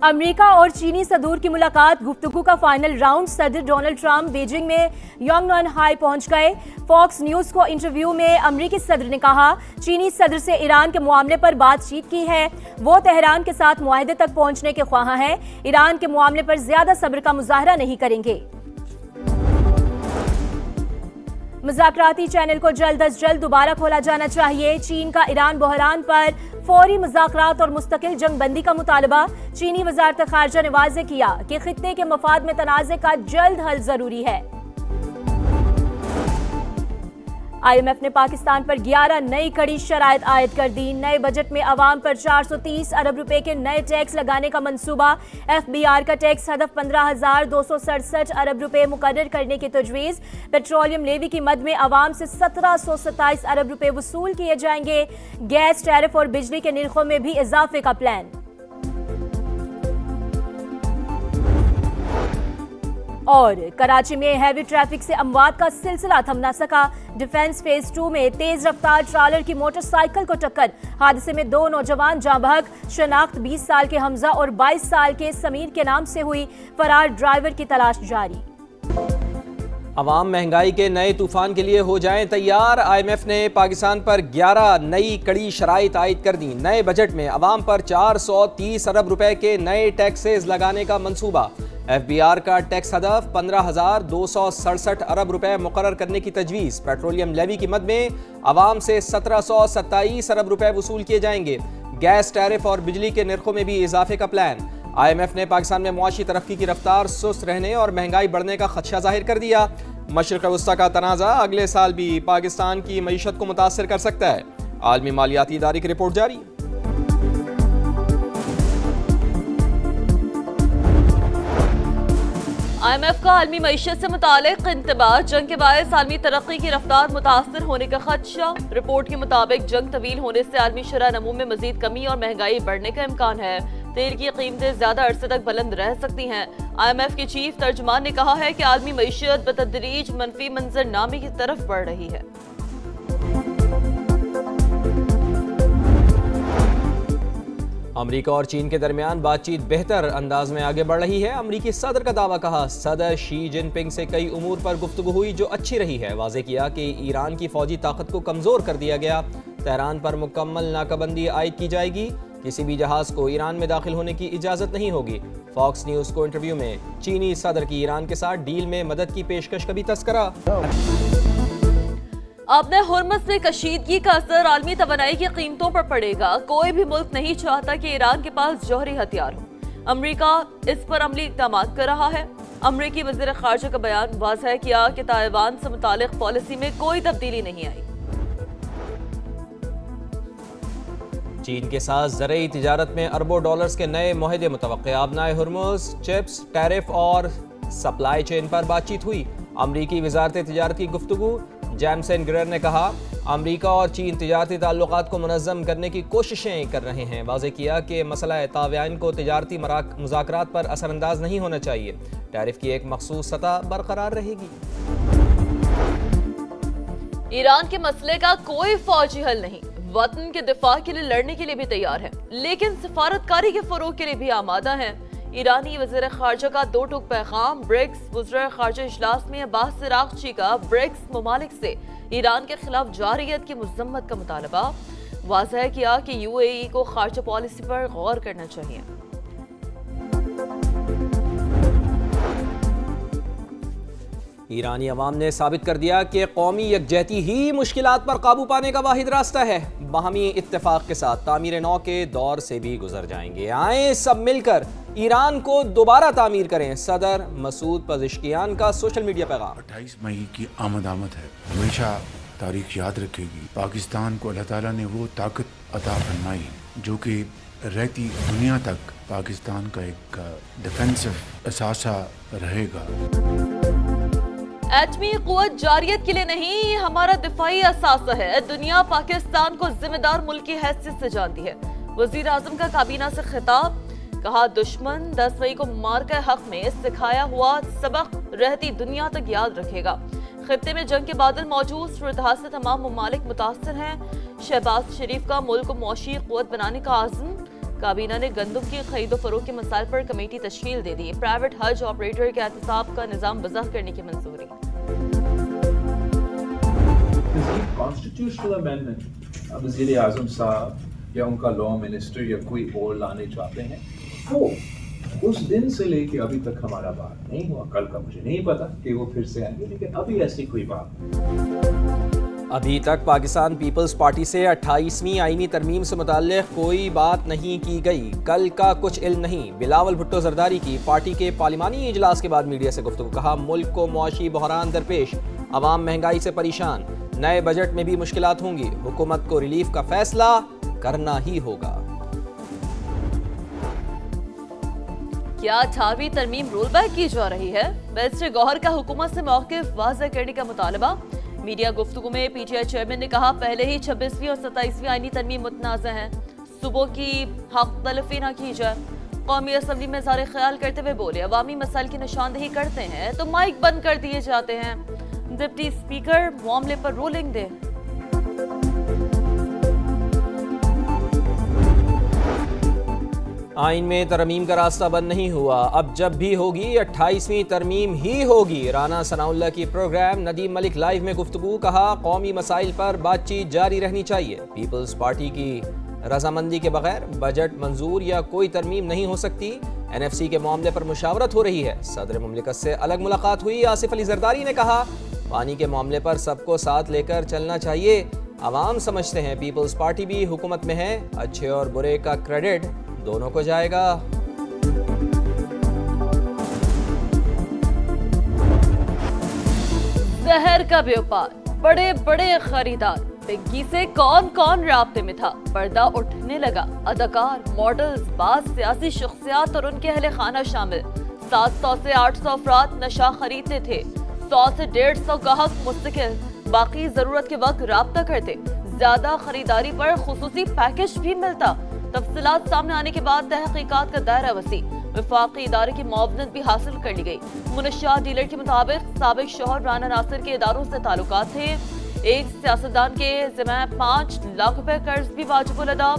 امریکہ اور چینی صدور کی ملاقات، گفتگو کا فائنل راؤنڈ۔ صدر ڈونلڈ ٹرمپ بیجنگ میں یانگنان ہائی پہنچ گئے۔ فاکس نیوز کو انٹرویو میں امریکی صدر نے کہا، چینی صدر سے ایران کے معاملے پر بات چیت کی ہے، وہ تہران کے ساتھ معاہدے تک پہنچنے کے خواہاں ہیں، ایران کے معاملے پر زیادہ صبر کا مظاہرہ نہیں کریں گے۔ مذاکراتی چینل کو جلد از جلد دوبارہ کھولا جانا چاہیے، چین کا ایران بحران پر فوری مذاکرات اور مستقل جنگ بندی کا مطالبہ۔ چینی وزارت خارجہ نے واضح کیا کہ خطے کے مفاد میں تنازع کا جلد حل ضروری ہے۔ آئی ایم ایف نے پاکستان پر 11 نئی کڑی شرائط عائد کر دی۔ نئے بجٹ میں عوام پر 430 ارب روپے کے نئے ٹیکس لگانے کا منصوبہ۔ ایف بی آر کا ٹیکس ہدف 15,267 ارب روپے مقرر کرنے کی تجویز۔ پیٹرولیم لیوی کی مد میں عوام سے 1727 ارب روپے وصول کیے جائیں گے۔ گیس ٹیرف اور بجلی کے نرخوں میں بھی اضافے کا پلان۔ اور کراچی میں ہیوی ٹریفک سے اموات کا سلسلہ تھم نہ سکا۔ ڈیفنس فیز 2 میں تیز رفتار ٹرالر کی موٹر سائیکل کو ٹکر، حادثے میں 2 نوجوان جاں بحق۔ شناخت 20 سال کے حمزہ اور 22 سال کے سمیر کے نام سے ہوئی، فرار ڈرائیور کی تلاش جاری۔ عوام مہنگائی کے نئے طوفان کے لیے ہو جائیں تیار، آئی ایم ایف نے پاکستان پر 11 نئی کڑی شرائط عائد کر دیں۔ نئے بجٹ میں عوام پر 430 ارب روپے کے نئے ٹیکسز لگانے کا منصوبہ۔ ایف بی آر کا ٹیکس ہدف 15,267 ارب روپے مقرر کرنے کی تجویز۔ پیٹرولیم لیوی کی مد میں عوام سے 1727 ارب روپے وصول کیے جائیں گے۔ گیس ٹیرف اور بجلی کے نرخوں میں بھی اضافے کا پلان۔ آئی ایم ایف نے پاکستان میں معاشی ترقی کی رفتار سست رہنے اور مہنگائی بڑھنے کا خدشہ ظاہر کر دیا۔ مشرق وسطیٰ کا تنازع اگلے سال بھی پاکستان کی معیشت کو متاثر کر سکتا ہے، عالمی مالیاتی ادارے کی رپورٹ جاری۔ آئی ایم ایف کا عالمی معیشت سے متعلق انتباہ، جنگ کے باعث عالمی ترقی کی رفتار متاثر ہونے کا خدشہ۔ رپورٹ کے مطابق جنگ طویل ہونے سے عالمی شرح نمو میں مزید کمی اور مہنگائی بڑھنے کا امکان ہے۔ تیل کی قیمتیں زیادہ عرصے تک بلند رہ سکتی ہیں۔ آئی ایم ایف کی چیف ترجمان نے کہا ہے کہ عالمی معیشت بتدریج منفی منظر نامے کی طرف بڑھ رہی ہے۔ امریکہ اور چین کے درمیان بات چیت بہتر انداز میں آگے بڑھ رہی ہے۔ امریکی صدر کا دعویٰ، کہا صدر شی جن پنگ سے کئی امور پر گفتگو ہوئی جو اچھی رہی ہے۔ واضح کیا کہ ایران کی فوجی طاقت کو کمزور کر دیا گیا، تہران پر مکمل ناکہ بندی عائد کی جائے گی، کسی بھی جہاز کو ایران میں داخل ہونے کی اجازت نہیں ہوگی۔ فاکس نیوز کو انٹرویو میں چینی صدر کی ایران کے ساتھ ڈیل میں مدد کی پیشکش کا بھی تذکرہ۔ اپنے ہرمز میں کشیدگی کا اثر عالمی توانائی کی قیمتوں پر پڑے گا۔ کوئی بھی ملک نہیں چاہتا کہ ایران کے پاس جوہری ہتھیار ہو۔ امریکہ اس پر عملی اقدامات کر رہا ہے۔ امریکی وزیر خارجہ کا بیان، واضح کیا کہ تائیوان سے متعلق پالیسی میں کوئی تبدیلی نہیں آئی۔ چین کے ساتھ زرعی تجارت میں اربوں ڈالرز کے نئے معاہدے متوقع۔ آبنائے ہرمز، چپس، ٹیرف اور سپلائی چین پر بات چیت ہوئی۔ امریکی وزارت تجارت کی گفتگو۔ جیمسن گریر نے کہا، امریکہ اور چین تجارتی تعلقات کو منظم کرنے کی کوششیں کر رہے ہیں۔ واضح کیا کہ مسئلہ تعاون کو تجارتی مذاکرات پر اثر انداز نہیں ہونا چاہیے، ٹیرف کی ایک مخصوص سطح برقرار رہے گی۔ ایران کے مسئلے کا کوئی فوجی حل نہیں، وطن کے دفاع کے لیے لڑنے کے لیے بھی تیار ہے، لیکن سفارتکاری کے فروغ کے لیے بھی آمادہ ہیں۔ ایرانی وزیر خارجہ کا 2 ٹوک پیغام۔ برکس وزراء خارجہ اجلاس میں عباس عراقچی کا برکس ممالک سے ایران کے خلاف جارحیت کی مذمت کا مطالبہ۔ واضح کیا کہ یو اے ای کو خارجہ پالیسی پر غور کرنا چاہیے۔ ایرانی عوام نے ثابت کر دیا کہ قومی یکجہتی ہی مشکلات پر قابو پانے کا واحد راستہ ہے۔ باہمی اتفاق کے ساتھ تعمیر نو کے دور سے بھی گزر جائیں گے۔ آئیں سب مل کر ایران کو دوبارہ تعمیر کریں، صدر مسعود پزشکیان کا سوشل میڈیا پیغام۔ 28 مئی کی آمد ہے، ہمیشہ تاریخ یاد رکھے گی۔ پاکستان کو اللہ تعالیٰ نے وہ طاقت عطا فرمائی جو کہ رہتی دنیا تک پاکستان کا ایک ڈیفینسو اثاثہ رہے گا۔ ایٹمی قوت جارحیت کے لیے نہیں، ہمارا دفاعی اثاثہ ہے۔ دنیا پاکستان کو ذمہ دار ملک کی حیثیت سے جانتی ہے۔ وزیر اعظم کا کابینہ سے خطاب، کہا دشمن 10 مئی کو مارکہ حق میں سکھایا ہوا سبق رہتی دنیا تک یاد رکھے گا۔ خطے میں جنگ کے بادل موجود، صورتحال سے تمام ممالک متاثر ہیں۔ شہباز شریف کا ملک کو معاشی قوت بنانے کا عزم، کابینہ نے گندم کی خرید و فروخت کے مسائل پر کمیٹی تشکیل دے دی. پرائیویٹ حج آپریٹر کے احتساب کا نظام وضع کرنے کی منظوری. کانسٹیٹیوشنل امینڈمنٹ وزیر اعظم صاحب یا ان کا لا منسٹر یا کوئی اور لانے چاہتے ہیں, وہ اس دن سے لے کے ابھی تک ہمارا بات نہیں ہوا. کل کا مجھے نہیں پتا کہ وہ پھر سے آئیں گے, لیکن ابھی ایسی کوئی بات. ابھی تک پاکستان پیپلز پارٹی سے 28ویں آئینی ترمیم سے متعلق کوئی بات نہیں کی گئی. کل کا کچھ علم نہیں. بلاول بھٹو زرداری کی پارٹی کے پارلیمانی اجلاس کے بعد میڈیا سے گفتگو. کہا ملک کو معاشی بحران درپیش, عوام مہنگائی سے پریشان, نئے بجٹ میں بھی مشکلات ہوں گی, حکومت کو ریلیف کا فیصلہ کرنا ہی ہوگا. کیا 18ویں ترمیم رول بیک کی جا رہی ہے؟ بیرسٹر گوہر کا حکومت سے موقف واضح کرنے کا مطالبہ. میڈیا گفتگو میں پی ٹی آئی چیئرمین نے کہا پہلے ہی 26ویں اور 27ویں آئینی ترمیم متنازع ہیں, صوبوں کی حق تلفی نہ کی جائے. قومی اسمبلی میں اظہار خیال کرتے ہوئے بولے عوامی مسائل کی نشاندہی کرتے ہیں تو مائک بند کر دیے جاتے ہیں. ڈپٹی اسپیکر معاملے پر رولنگ دے. آئین میں ترمیم کا راستہ بند نہیں ہوا, اب جب بھی ہوگی 28ویں ترمیم ہی ہوگی. رانا ثناء اللہ کی پروگرام ندیم ملک لائیو میں گفتگو. کہا قومی مسائل پر بات چیت جاری رہنی چاہیے. پیپلز پارٹی کی رضامندی کے بغیر بجٹ منظور یا کوئی ترمیم نہیں ہو سکتی. این ایف سی کے معاملے پر مشاورت ہو رہی ہے. صدر مملکت سے الگ ملاقات ہوئی. آصف علی زرداری نے کہا پانی کے معاملے پر سب کو ساتھ لے کر چلنا چاہیے. عوام سمجھتے ہیں پیپلز پارٹی بھی حکومت میں ہے, اچھے اور برے کا کریڈٹ دونوں کو جائے گا. زہر کا بیوپار, بڑے بڑے خریدار, پنکی سے کون کون رابطے میں تھا, پردہ اٹھنے لگا. اداکار, ماڈلز, بعض سیاسی شخصیات اور ان کے اہل خانہ شامل. 700 سے 800 افراد نشہ خریدتے تھے. 100 سے 150 گاہک مستقل, باقی ضرورت کے وقت رابطہ کرتے. زیادہ خریداری پر خصوصی پیکج بھی ملتا. تفصیلات سامنے آنے کے بعد تحقیقات کا دائرہ وسیع. وفاقی ادارے کی معاونت بھی حاصل کر لی گئی. منشیات ڈیلر کے مطابق سابق شوہر رانا ناصر کے اداروں سے تعلقات تھے. ایک سیاستدان کے ذمہ 5 لاکھ روپے قرض بھی واجب الادا.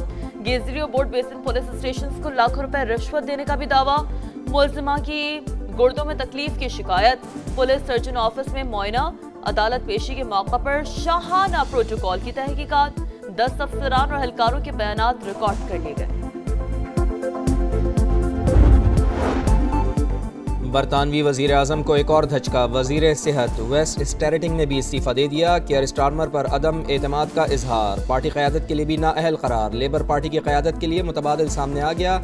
گیزری اور بورڈ بیسن پولیس اسٹیشنز کو لاکھوں روپے رشوت دینے کا بھی دعویٰ. ملزمہ کی گردوں میں تکلیف کی شکایت. پولیس سرجن آفس میں معائنہ. عدالت پیشی کے موقع پر شاہانہ پروٹوکول کی تحقیقات. 10 افسران اور اہلکاروں کے بیانات ریکارڈ کر لیے گئے. برطانوی وزیر اعظم کو ایک اور دھچکا. وزیر صحت ویسٹ اسٹریٹنگ نے بھی استعفیٰ دے دیا. کیئر اسٹارمر پر عدم اعتماد کا اظہار. پارٹی قیادت کے لیے بھی نااہل قرار. لیبر پارٹی کی قیادت کے لیے متبادل سامنے آ گیا.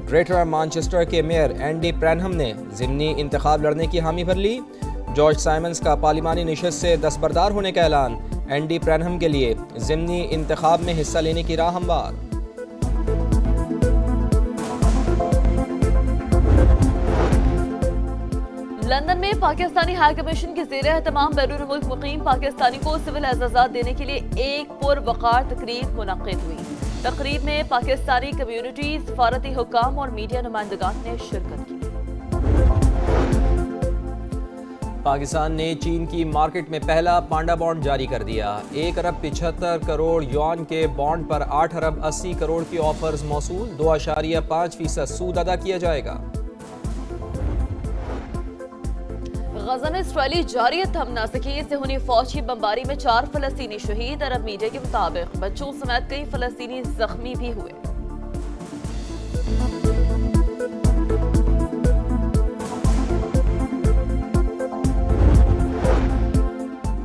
گریٹر مانچسٹر کے میئر اینڈی پرینہم نے ضمنی انتخاب لڑنے کی حامی بھر لی. جارج سائمنز کا پارلیمانی نشست سے دستبردار ہونے کا اعلان. اینڈی پرینہم کے لیے ضمنی انتخاب میں حصہ لینے کی راہ ہموار. لندن میں پاکستانی ہائی کمیشن کے زیر اہتمام بیرون ملک مقیم پاکستانی کو سول اعزازات دینے کے لیے ایک پروقار تقریب منعقد ہوئی. تقریب میں پاکستانی کمیونٹی, سفارتی حکام اور میڈیا نمائندگان نے شرکت کی. پاکستان نے چین کی مارکیٹ میں پہلا پانڈا بانڈ جاری کر دیا. 1 ارب 75 کروڑ یوان کے بانڈ پر 8 ارب 80 کروڑ کی آفرز موصول. 2.5% سود ادا کیا جائے گا. غزہ میں اسرائیلی جارحیت تھم نہ سکی. صہیونی فوج کی بمباری میں 4 فلسطینی شہید. عرب میڈیا کے مطابق بچوں سمیت کئی فلسطینی زخمی بھی ہوئے.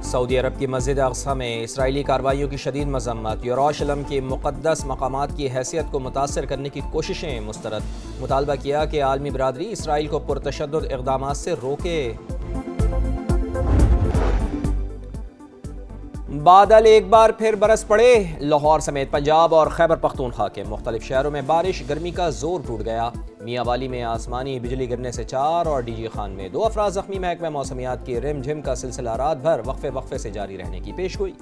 سعودی عرب کی مسجد اقصی میں اسرائیلی کارروائیوں کی شدید مذمت. یروشلم کے مقدس مقامات کی حیثیت کو متاثر کرنے کی کوششیں مسترد. مطالبہ کیا کہ عالمی برادری اسرائیل کو پرتشدد اقدامات سے روکے. بادل ایک بار پھر برس پڑے. لاہور سمیت پنجاب اور خیبر پختونخوا کے مختلف شہروں میں بارش. گرمی کا زور ٹوٹ گیا. میاں والی میں آسمانی بجلی گرنے سے 4 اور ڈی جی خان میں 2 افراد زخمی. محکمہ موسمیات کی رم جھم کا سلسلہ رات بھر وقفے سے جاری رہنے کی پیشگوئی.